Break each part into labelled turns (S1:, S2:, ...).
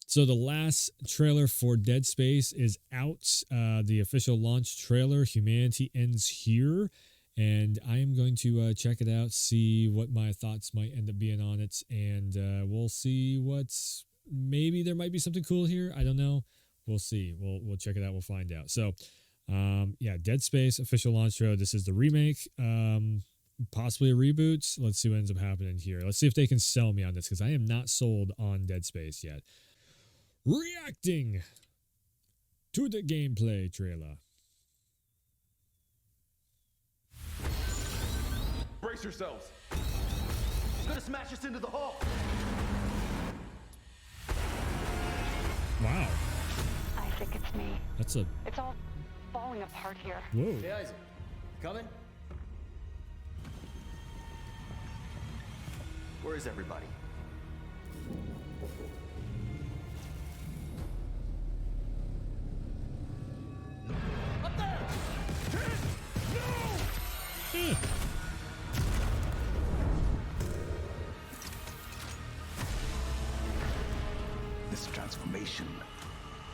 S1: So the last trailer for Dead Space is out. The official launch trailer, Humanity Ends Here. And I am going to check it out, see what my thoughts might end up being on it. And we'll see what's... Maybe there might be something cool here. I don't know. We'll see. We'll check it out. We'll find out. So, yeah, Dead Space official launch trailer. This is the remake. Possibly a reboot. Let's see what ends up happening here. Let's see if they can sell me on this, because I am not sold on Dead Space yet. Reacting to the gameplay trailer.
S2: Brace yourselves. It's gonna smash us into the hull.
S1: Wow.
S3: I think it's me.
S1: That's a...
S3: It's all falling apart here.
S1: Whoa.
S2: Hey, Isaac. Coming? Where is everybody? Up there! No!
S4: This transformation,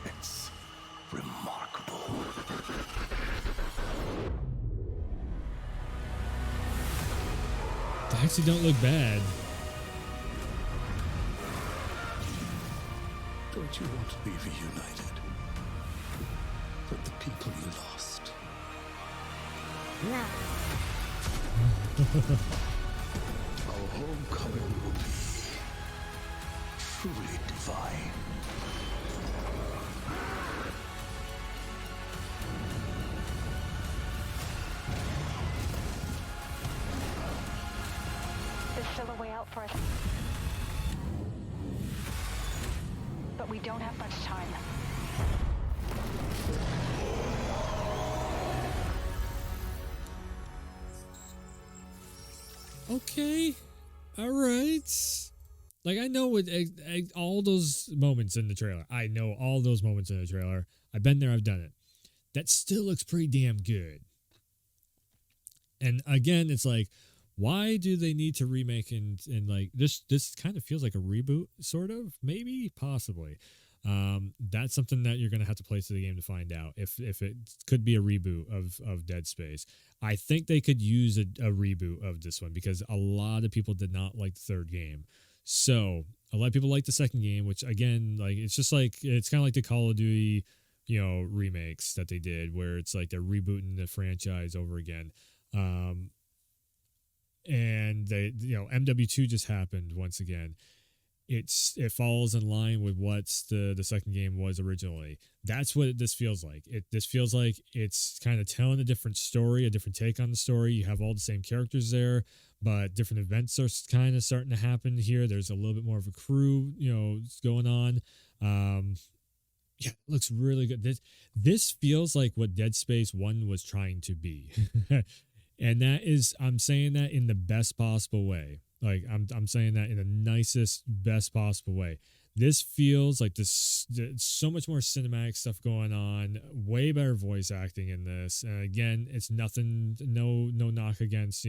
S4: it's remarkable.
S1: They actually don't look bad.
S4: Don't you want to be reunited with the people you lost?
S3: No.
S4: Our homecoming will be truly divine.
S3: There's still a way out for us. But we don't have much time.
S1: Okay. All right. Like, I know what all those moments in the trailer. I know all those moments in the trailer. I've been there. I've done it. That still looks pretty damn good. And again, it's like, why do they need to remake and like this kind of feels like a reboot, sort of, maybe, possibly. That's something that you're going to have to play through the game to find out if it could be a reboot of Dead Space. I think they could use a reboot of this one, because a lot of people did not like the third game. So a lot of people like the second game, which again, like, it's just like, it's kind of like the Call of Duty, remakes that they did, where it's like they're rebooting the franchise over again. And they, MW2 just happened once again. It falls in line with what the second game was originally. That's what this feels like. This feels like it's kind of telling a different story, a different take on the story. You have all the same characters there, but different events are kind of starting to happen here. There's a little bit more of a crew, going on. Yeah, it looks really good. This feels like what Dead Space 1 was trying to be. And that is, I'm saying that in the best possible way. Like, I'm saying that in the nicest, best possible way. This feels like there's so much more cinematic stuff going on. Way better voice acting in this. And again, it's nothing, no knock against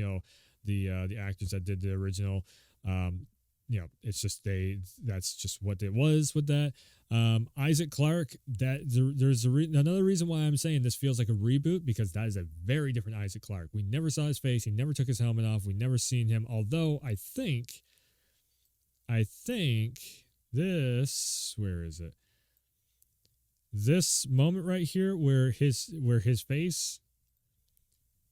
S1: the actors that did the original. It's just that's just what it was with that. Isaac Clarke, that there's another reason why I'm saying this feels like a reboot, because that is a very different Isaac Clarke. We never saw his face. He never took his helmet off. We never seen him. Although I think this, where is it? This moment right here where his face,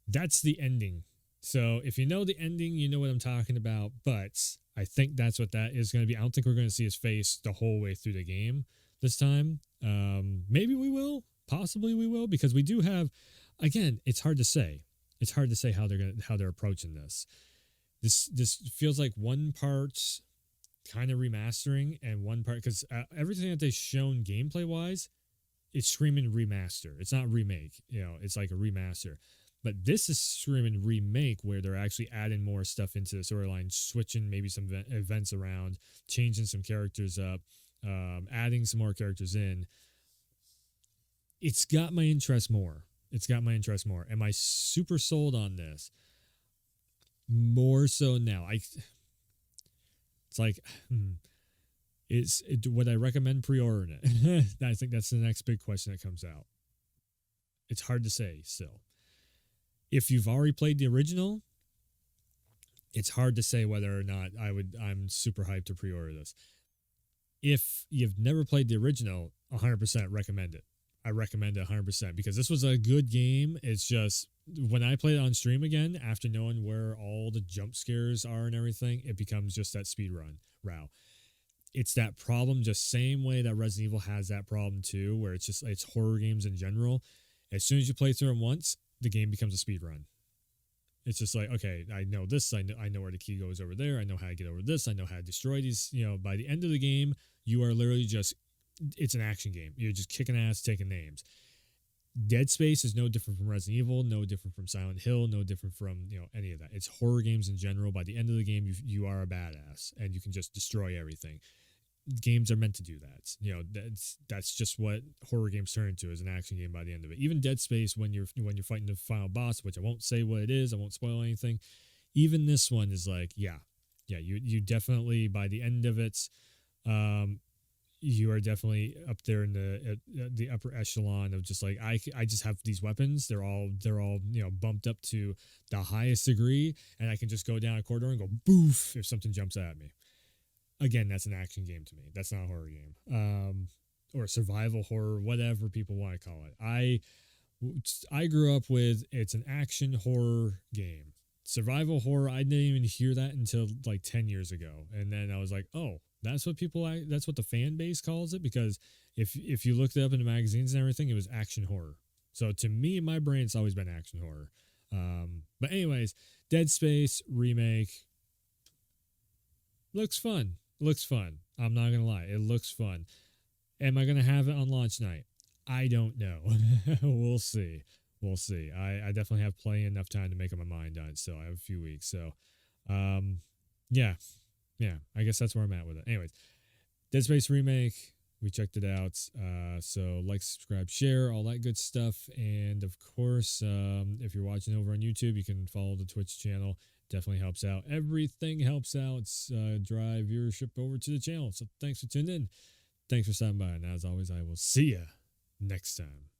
S1: that's the ending. So if you know the ending, you know what I'm talking about. But I think that's what that is going to be. I don't think we're going to see his face the whole way through the game this time. Maybe we will. Possibly we will, because we do have. Again, it's hard to say. It's hard to say how they're approaching this. This feels like one part kind of remastering and one part, because everything that they've shown gameplay wise, it's screaming remaster. It's not remake. It's like a remaster. But this is screaming remake, where they're actually adding more stuff into the storyline, switching maybe some events around, changing some characters up, adding some more characters in. It's got my interest more. Am I super sold on this? More so now. It's like, Would I recommend pre-ordering it? I think that's the next big question that comes out. It's hard to say still. If you've already played the original, it's hard to say whether or not I'm super hyped to pre-order this. If you've never played the original, 100% recommend it. I recommend it 100% because this was a good game. It's just when I played it on stream again, after knowing where all the jump scares are and everything, it becomes just that speed run row. It's that problem, just same way that Resident Evil has that problem too, where it's horror games in general. As soon as you play through them once, the game becomes a speed run. It's just like, okay, I know this. I know where the key goes over there. I know how to get over this. I know how to destroy these. By the end of the game, you are literally it's an action game. You're just kicking ass, taking names. Dead Space is no different from Resident Evil, no different from Silent Hill, no different from any of that. It's horror games in general. By the end of the game, you are a badass and you can just destroy everything. Games are meant to do that. That's just what horror games turn into, as an action game by the end of it. Even Dead Space, when you're fighting the final boss, which I won't say what it is, I won't spoil anything. Even this one is like, you definitely by the end of it, you are definitely up there in the upper echelon of just like I just have these weapons. They're all bumped up to the highest degree, and I can just go down a corridor and go boof if something jumps at me. Again, that's an action game to me. That's not a horror game, or survival horror, whatever people want to call it. I grew up with it's an action horror game. Survival horror, I didn't even hear that until like 10 years ago, and then I was like, oh, that's what that's what the fan base calls it, because if you looked it up in the magazines and everything, it was action horror. So to me, in my brain, it's always been action horror. But anyways, Dead Space remake looks fun. I'm not gonna lie, it looks fun. Am I gonna have it on launch night? I don't know. We'll see. I definitely have plenty enough time to make up my mind on it. So I have a few weeks. So, yeah. I guess that's where I'm at with it. Anyways, Dead Space remake. We checked it out. So like, subscribe, share, all that good stuff. And of course, if you're watching over on YouTube, you can follow the Twitch channel. Definitely helps out. Everything helps out. Drive viewership over to the channel. So thanks for tuning in. Thanks for stopping by. And as always, I will see you next time.